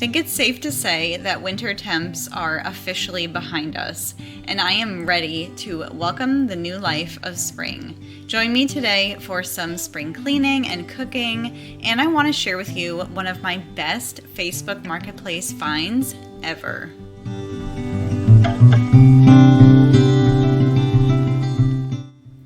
think it's safe to say that winter temps are officially behind us, and I am ready to welcome the new life of spring. Join me today for some spring cleaning and cooking, and I want to share with you one of my best Facebook Marketplace finds ever.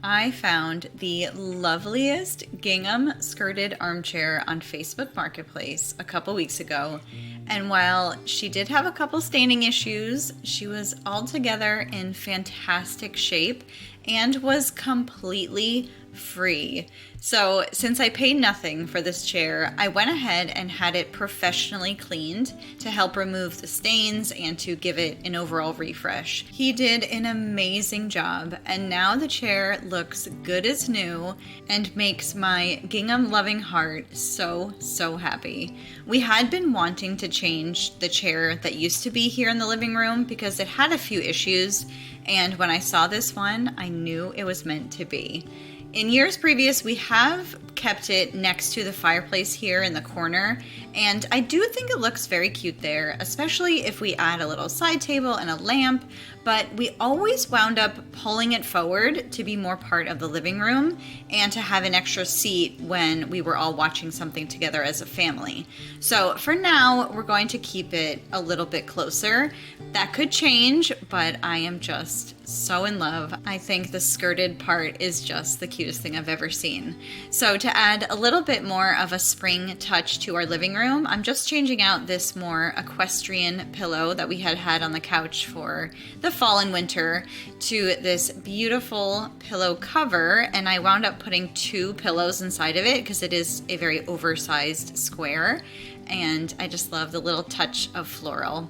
I found the loveliest gingham skirted armchair on Facebook Marketplace a couple weeks ago, and while she did have a couple staining issues, she was altogether in fantastic shape and was completely free. So since I paid nothing for this chair, I went ahead and had it professionally cleaned to help remove the stains and to give it an overall refresh. He did an amazing job, and now the chair looks good as new and makes my gingham loving heart so happy. We had been wanting to change the chair that used to be here in the living room because it had a few issues, and when I saw this one, I knew it was meant to be. In years previous, we have kept it next to the fireplace here in the corner, and I do think it looks very cute there, especially if we add a little side table and a lamp, but we always wound up pulling it forward to be more part of the living room and to have an extra seat when we were all watching something together as a family. So for now, we're going to keep it a little bit closer. That could change, but I am just so in love. I think the skirted part is just the cutest thing I've ever seen. So to add a little bit more of a spring touch to our living room, I'm just changing out this more equestrian pillow that we had on the couch for the fall and winter to this beautiful pillow cover, and I wound up putting 2 pillows inside of it because it is a very oversized square, and I just love the little touch of floral.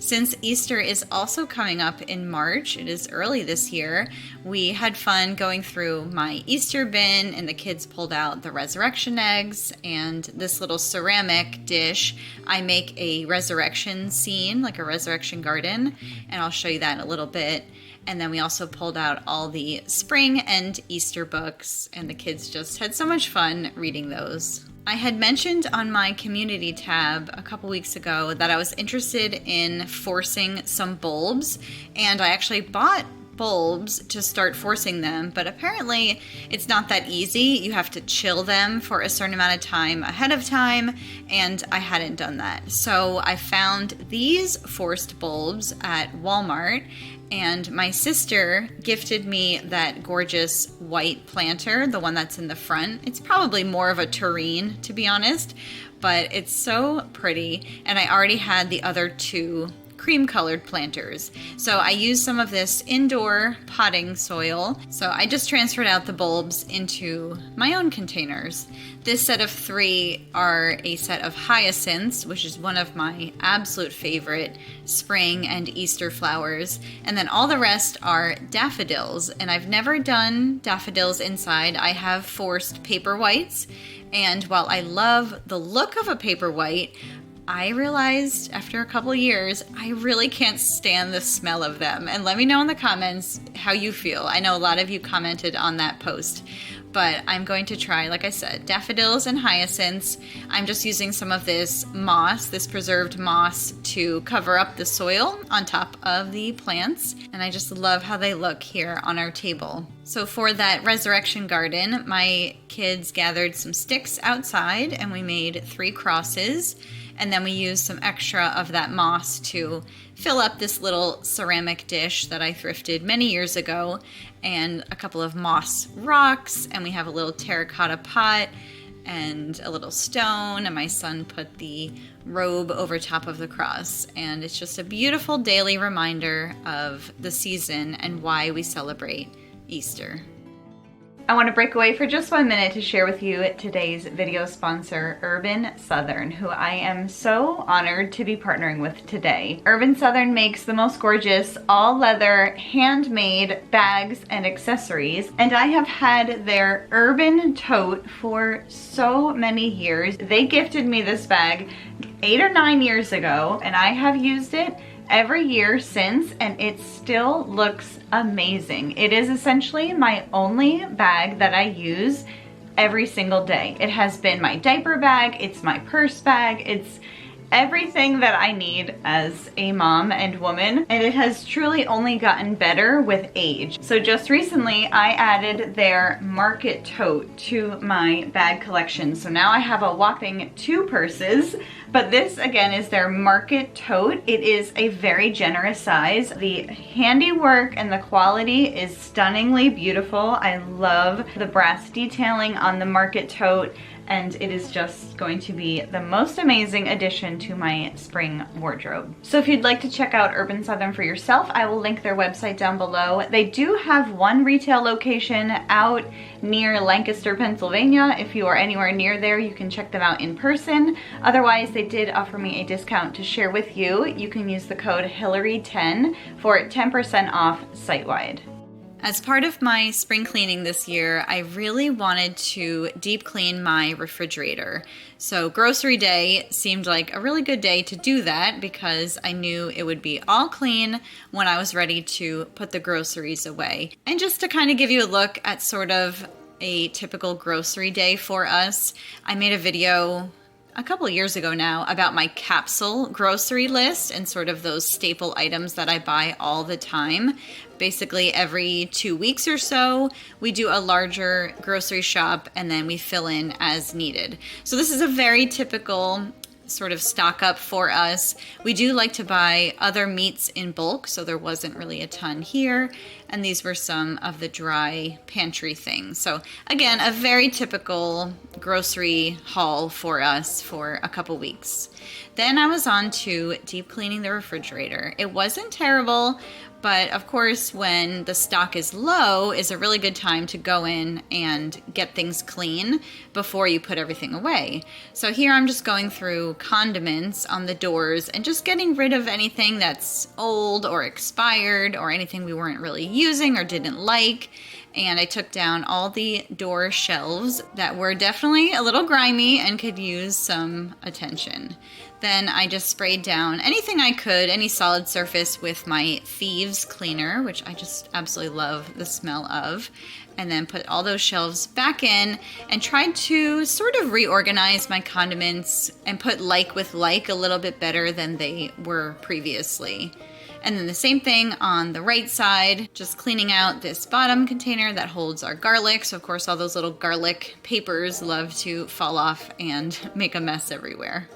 Since Easter is also coming up in March, it is early this year, we had fun going through my Easter bin, and the kids pulled out the resurrection eggs and this little ceramic dish. I make a resurrection scene, like a resurrection garden, and I'll show you that in a little bit. And then we also pulled out all the spring and Easter books, and the kids just had so much fun reading those. I had mentioned on my community tab a couple weeks ago that I was interested in forcing some bulbs, and I actually bought bulbs to start forcing them, but apparently it's not that easy. You have to chill them for a certain amount of time ahead of time, and I hadn't done that. So I found these forced bulbs at Walmart, and my sister gifted me that gorgeous white planter, the one that's in the front. It's probably more of a tureen, to be honest, but it's so pretty, and I already had the other 2 cream colored planters. So I used some of this indoor potting soil. So I just transferred out the bulbs into my own containers. This set of 3 are a set of hyacinths, which is one of my absolute favorite spring and Easter flowers. And then all the rest are daffodils. And I've never done daffodils inside. I have forced paper whites. And while I love the look of a paper white, I realized after a couple years, I really can't stand the smell of them. And let me know in the comments how you feel. I know a lot of you commented on that post, but I'm going to try, like I said, daffodils and hyacinths. I'm just using some of this moss, this preserved moss, to cover up the soil on top of the plants. And I just love how they look here on our table. So for that resurrection garden, my kids gathered some sticks outside and we made 3 crosses. And then we used some extra of that moss to fill up this little ceramic dish that I thrifted many years ago, and a couple of moss rocks, and we have a little terracotta pot and a little stone, and my son put the robe over top of the cross. And it's just a beautiful daily reminder of the season and why we celebrate Easter. I want to break away for just 1 minute to share with you today's video sponsor, Urban Southern, who I am so honored to be partnering with today. Urban Southern makes the most gorgeous all-leather handmade bags and accessories, and I have had their Urban tote for so many years. They gifted me this bag 8 or 9 years ago, and I have used it every year since, and it still looks amazing. It is essentially my only bag that I use every single day. It has been my diaper bag, it's my purse bag, it's everything that I need as a mom and woman, and it has truly only gotten better with age. So just recently I added their market tote to my bag collection. So now I have a whopping 2 purses, but this again is their market tote. It is a very generous size. The handiwork and the quality is stunningly beautiful. I love the brass detailing on the market tote, and it is just going to be the most amazing addition to my spring wardrobe. So if you'd like to check out Urban Southern for yourself, I will link their website down below. They do have one retail location out near Lancaster, Pennsylvania. If you are anywhere near there, you can check them out in person. Otherwise, they did offer me a discount to share with you. You can use the code Hillary10 for 10% off site-wide. As part of my spring cleaning this year, I really wanted to deep clean my refrigerator. So grocery day seemed like a really good day to do that because I knew it would be all clean when I was ready to put the groceries away. And just to kind of give you a look at sort of a typical grocery day for us, I made a video a couple of years ago now about my capsule grocery list and sort of those staple items that I buy all the time. Basically every 2 weeks or so, we do a larger grocery shop and then we fill in as needed. So this is a very typical sort of stock up for us. We do like to buy other meats in bulk, so there wasn't really a ton here. And these were some of the dry pantry things. So again, a very typical grocery haul for us for a couple weeks. Then I was on to deep cleaning the refrigerator. It wasn't terrible, but of course, when the stock is low, is a really good time to go in and get things clean before you put everything away. So here I'm just going through condiments on the doors and just getting rid of anything that's old or expired or anything we weren't really using or didn't like. And I took down all the door shelves that were definitely a little grimy and could use some attention. Then I just sprayed down anything I could, any solid surface with my Thieves cleaner, which I just absolutely love the smell of. And then put all those shelves back in and tried to sort of reorganize my condiments and put like with like a little bit better than they were previously. And then the same thing on the right side, just cleaning out this bottom container that holds our garlic. So of course all those little garlic papers love to fall off and make a mess everywhere.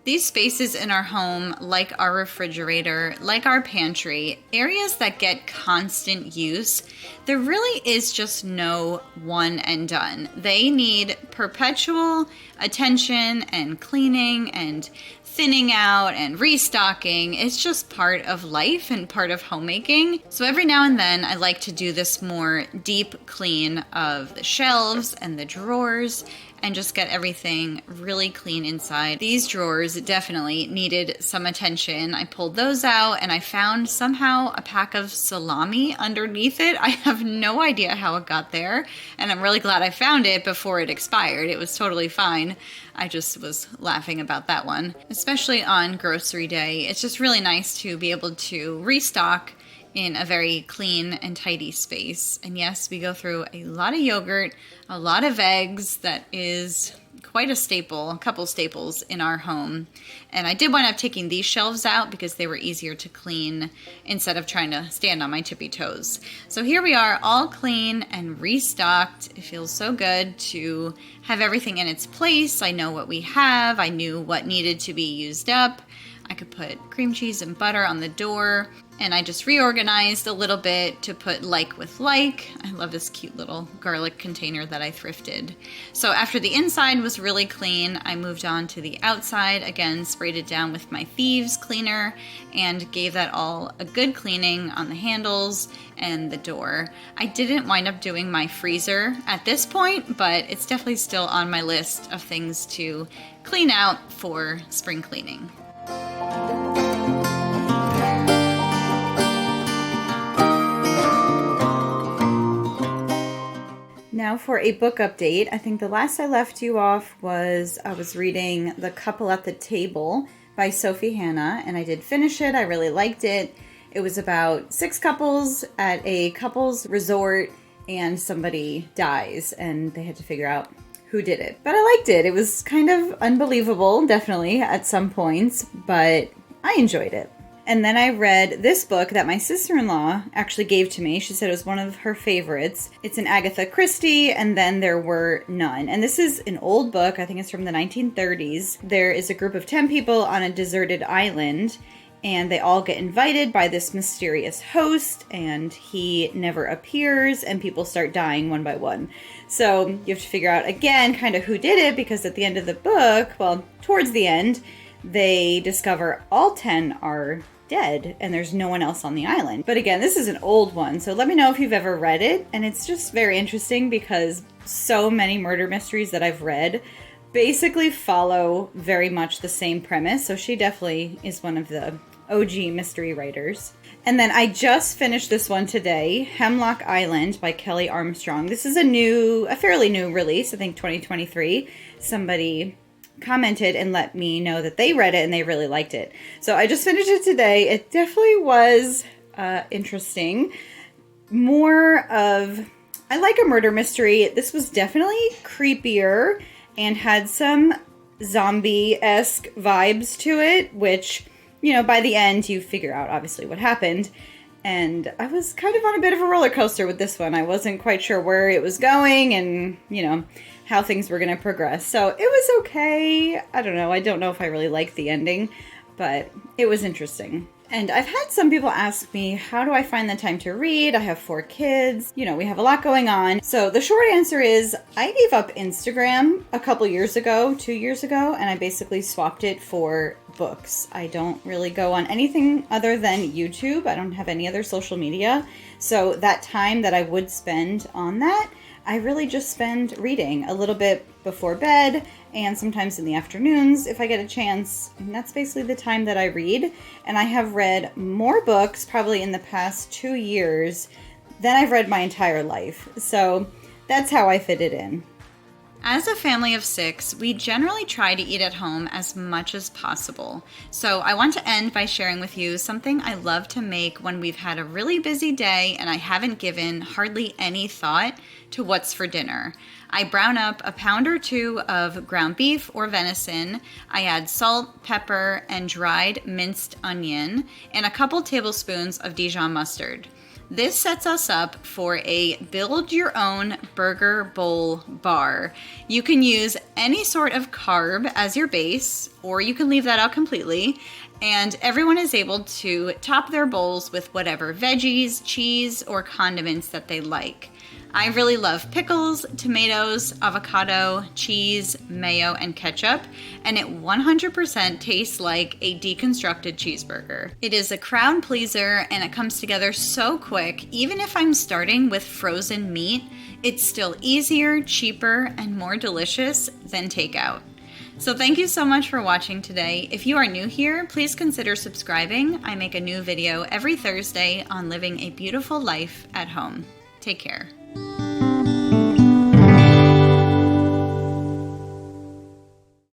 These spaces in our home, like our refrigerator, like our pantry, areas that get constant use, there really is just no one and done. They need perpetual attention and cleaning and thinning out and restocking. It's just part of life and part of homemaking. So every now and then I like to do this more deep clean of the shelves and the drawers and just get everything really clean inside. These drawers definitely needed some attention. I pulled those out and I found somehow a pack of salami underneath it. I have no idea how it got there, and I'm really glad I found it before it expired. It was totally fine. I just was laughing about that one. Especially on grocery day, it's just really nice to be able to restock in a very clean and tidy space. And yes, we go through a lot of yogurt, a lot of eggs. That is quite a staple, a couple staples in our home. And I did wind up taking these shelves out because they were easier to clean instead of trying to stand on my tippy toes. So here we are, all clean and restocked. It feels so good to have everything in its place. I know what we have. I knew what needed to be used up. I could put cream cheese and butter on the door, and I just reorganized a little bit to put like with like. I love this cute little garlic container that I thrifted. So after the inside was really clean, I moved on to the outside. Again, sprayed it down with my Thieves cleaner and gave that all a good cleaning on the handles and the door. I didn't wind up doing my freezer at this point, but it's definitely still on my list of things to clean out for spring cleaning. Now for a book update. I think the last I left you off was I was reading The Couple at the Table by Sophie Hannah, and I did finish it. I really liked it. It was about 6 couples at a couples resort, and somebody dies, and they had to figure out who did it. But I liked it. It was kind of unbelievable, definitely, at some points, but I enjoyed it. And then I read this book that my sister-in-law actually gave to me. She said it was one of her favorites. It's an Agatha Christie, and Then There Were None. And this is an old book. I think it's from the 1930s. There is a group of 10 people on a deserted island, and they all get invited by this mysterious host, and he never appears, and people start dying one by one. So you have to figure out, again, kind of who did it, because at the end of the book, well, towards the end, they discover all 10 are dead and there's no one else on the island. But again, this is an old one, so let me know if you've ever read it. And it's just very interesting because so many murder mysteries that I've read basically follow very much the same premise. So she definitely is one of the OG mystery writers. And then I just finished this one today, Hemlock Island by Kelly Armstrong. This is a fairly new release, I think 2023. Somebody commented and let me know that they read it and they really liked it. So I just finished it today. It definitely was interesting. I like a murder mystery. This was definitely creepier and had some zombie-esque vibes to it, which, you know, by the end you figure out obviously what happened. And I was kind of on a bit of a roller coaster with this one. I wasn't quite sure where it was going and, you know, how things were going to progress. So it was okay. I don't know. I don't know if I really liked the ending, but it was interesting. And I've had some people ask me, how do I find the time to read? I have 4 kids. You know, we have a lot going on. So the short answer is I gave up Instagram a couple years ago, 2 years ago, and I basically swapped it for books. I don't really go on anything other than YouTube. I don't have any other social media. So that time that I would spend on that, I really just spend reading a little bit before bed and sometimes in the afternoons if I get a chance. And that's basically the time that I read. And I have read more books probably in the past 2 years than I've read my entire life. So that's how I fit it in. As a family of 6, we generally try to eat at home as much as possible. So I want to end by sharing with you something I love to make when we've had a really busy day and I haven't given hardly any thought to what's for dinner. I brown up a pound or 2 of ground beef or venison. I add salt, pepper, and dried minced onion, and a couple tablespoons of Dijon mustard. This sets us up for a build your own burger bowl bar. You can use any sort of carb as your base, or you can leave that out completely. And everyone is able to top their bowls with whatever veggies, cheese, or condiments that they like. I really love pickles, tomatoes, avocado, cheese, mayo, and ketchup, and it 100% tastes like a deconstructed cheeseburger. It is a crowd pleaser, and it comes together so quick. Even if I'm starting with frozen meat, it's still easier, cheaper, and more delicious than takeout. So thank you so much for watching today. If you are new here, please consider subscribing. I make a new video every Thursday on living a beautiful life at home. Take care.